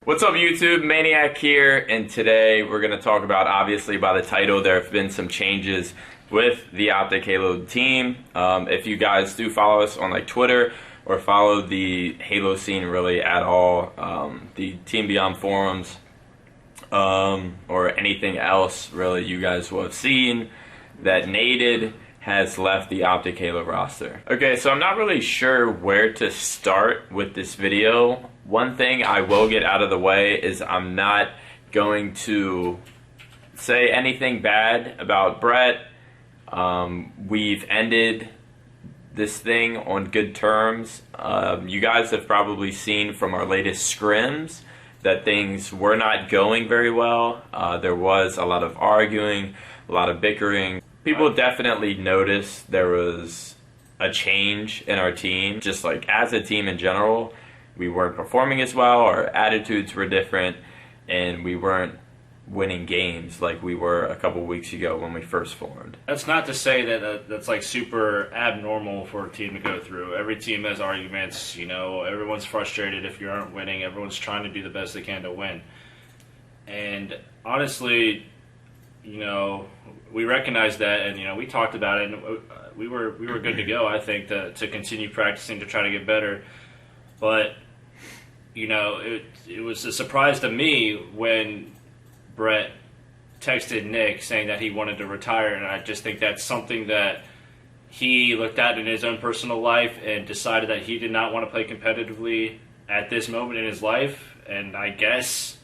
What's up YouTube, MaNiaC here, and today we're going to talk about, obviously by the title, there have been some changes with the OpTic Halo team. If you guys do follow us on like Twitter or follow the Halo scene really at all, the Team Beyond forums, or anything else really, you guys will have seen that Naded has left the OpTic Halo roster. Okay, so I'm not really sure where to start with this video. One thing I will get out of the way is I'm not going to say anything bad about Brett. We've ended this thing on good terms. You guys have probably seen from our latest scrims that things were not going very well. There was a lot of arguing, a lot of bickering. People definitely noticed there was a change in our team. Just like as a team in general, we weren't performing as well, our attitudes were different, and we weren't winning games like we were a couple weeks ago when we first formed. That's not to say that that's like super abnormal for a team to go through. Every team has arguments, you know, everyone's frustrated if you aren't winning, everyone's trying to do the best they can to win. And honestly, you know, we recognize that, and you know, we talked about it, and we were good to go, I think, to continue practicing to try to get better. But you know, it was a surprise to me when Brett texted Nick saying that he wanted to retire, and I just think that's something that he looked at in his own personal life and decided that he did not want to play competitively at this moment in his life. And I guess,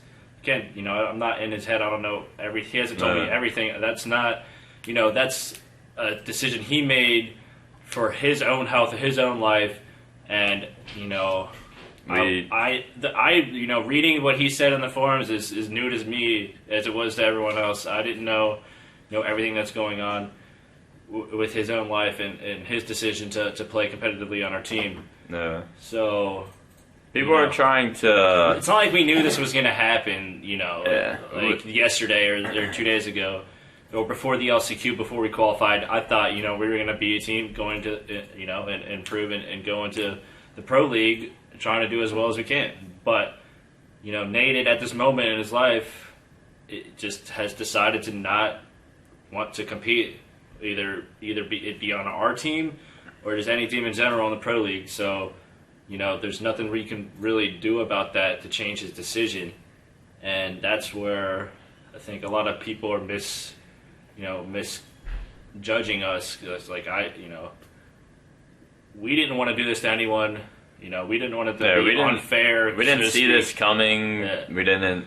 again, you know, I'm not in his head. I don't know he hasn't told me everything. That's not, you know, that's a decision he made for his own health, his own life, and you know. You know, reading what he said in the forums is new to me as it was to everyone else. I didn't know everything that's going on with his own life and his decision to play competitively on our team. No. So people are trying to. It's not like we knew this was going to happen. You know, like yesterday or 2 days ago, or before the LCQ, before we qualified. I thought we were going to be a team going to and improve and go into the pro league, trying to do as well as we can. But, you know, Naded at this moment in his life, it just has decided to not want to compete, either be on our team or just any team in general in the pro league. So, you know, there's nothing we can really do about that to change his decision. And that's where I think a lot of people are misjudging us. Cause like we didn't want to do this to anyone. You know, we didn't want it to be unfair. We didn't see this coming. Yeah. We didn't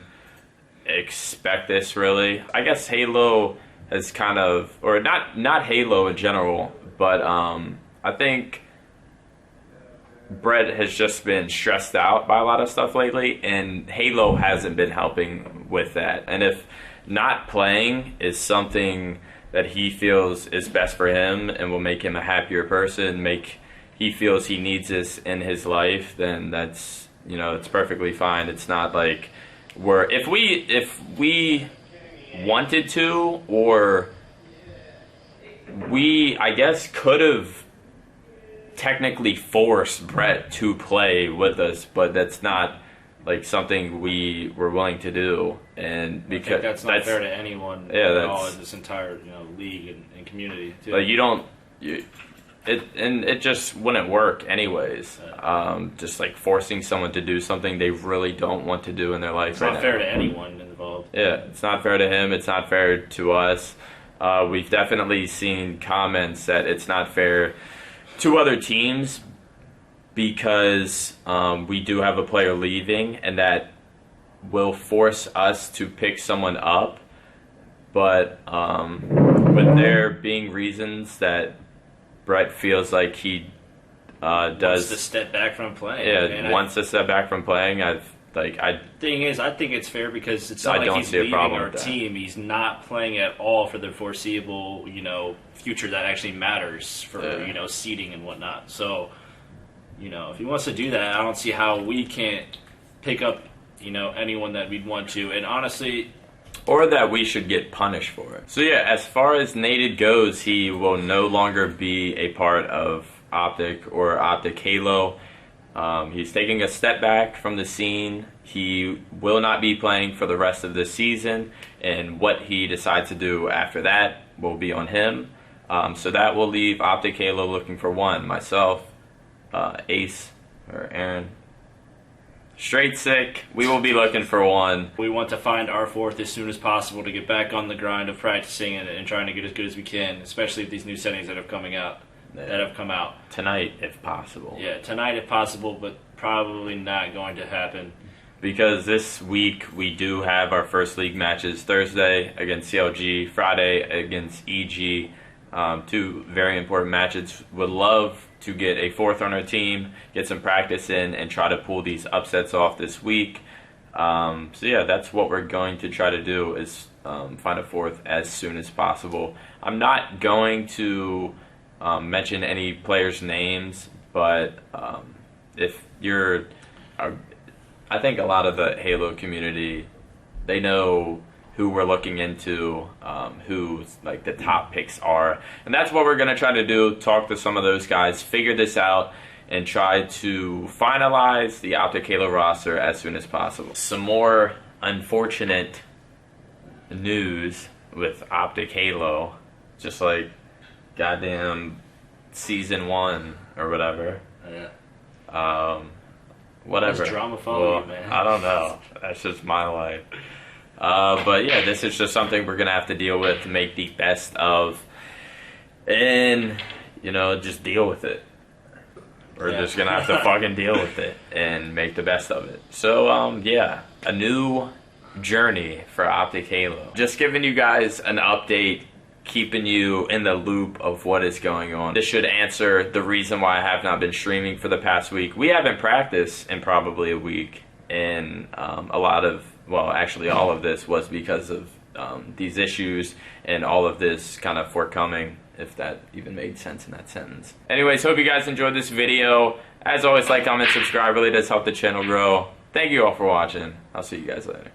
expect this, really. I guess Halo has kind of, or not Halo in general, but I think Brett has just been stressed out by a lot of stuff lately, and Halo hasn't been helping with that. And if not playing is something that he feels is best for him and will make him a happier person, he feels he needs this in his life, then that's, it's perfectly fine. It's not like if we wanted to, or we, I guess, could have technically forced Brett to play with us, but that's not like something we were willing to do. And because I think that's not fair to anyone at all in this entire league and community too. But it just wouldn't work anyways. Just like forcing someone to do something they really don't want to do in their life. It's not fair to anyone involved. Yeah, it's not fair to him. It's not fair to us. We've definitely seen comments that it's not fair to other teams because we do have a player leaving, and that will force us to pick someone up. But with there being reasons that Brett feels like he wants to step back from playing. Yeah, wants to step back from playing. Thing is, I think it's fair because it's not like he's leaving our team. He's not playing at all for the foreseeable, future that actually matters for seeding and whatnot. So, if he wants to do that, I don't see how we can't pick up, anyone that we'd want to. And honestly, or that we should get punished for it. So yeah, as far as Naded goes, he will no longer be a part of OpTic or OpTic Halo. He's taking a step back from the scene. He will not be playing for the rest of the season, and what he decides to do after that will be on him. So that will leave OpTic Halo looking for one. Myself, Ace, or Aaron, straight sick. We will be looking for one. We want to find our fourth as soon as possible to get back on the grind of practicing and trying to get as good as we can, especially with these new settings that have come out Tonight, if possible. Yeah, tonight if possible, but probably not going to happen. Because this week we do have our first league matches: Thursday against CLG, Friday against EG. Two very important matches. Would love to get a fourth on our team, get some practice in, and try to pull these upsets off this week. So yeah, that's what we're going to try to do, is find a fourth as soon as possible. I'm not going to mention any players' names, but if you're, I think a lot of the Halo community, they know who we're looking into, who like the top picks are, and that's what we're gonna try to do. Talk to some of those guys, figure this out, and try to finalize the OpTic Halo roster as soon as possible. Some more unfortunate news with OpTic Halo, just like goddamn season 1 or whatever. Yeah. Whatever. It's drama following, man. I don't know. That's just my life. But yeah, this is just something we're gonna have to deal with, to make the best of, and just deal with it. We're just gonna have to fucking deal with it and make the best of it. So yeah, a new journey for OpTic Halo. Just giving you guys an update, keeping you in the loop of what is going on. This should answer the reason why I have not been streaming for the past week. We haven't practiced in probably a week, and actually all of this was because of these issues and all of this kind of forthcoming, if that even made sense in that sentence. Anyways, hope you guys enjoyed this video. As always, like, comment, subscribe. Really does help the channel grow. Thank you all for watching. I'll see you guys later.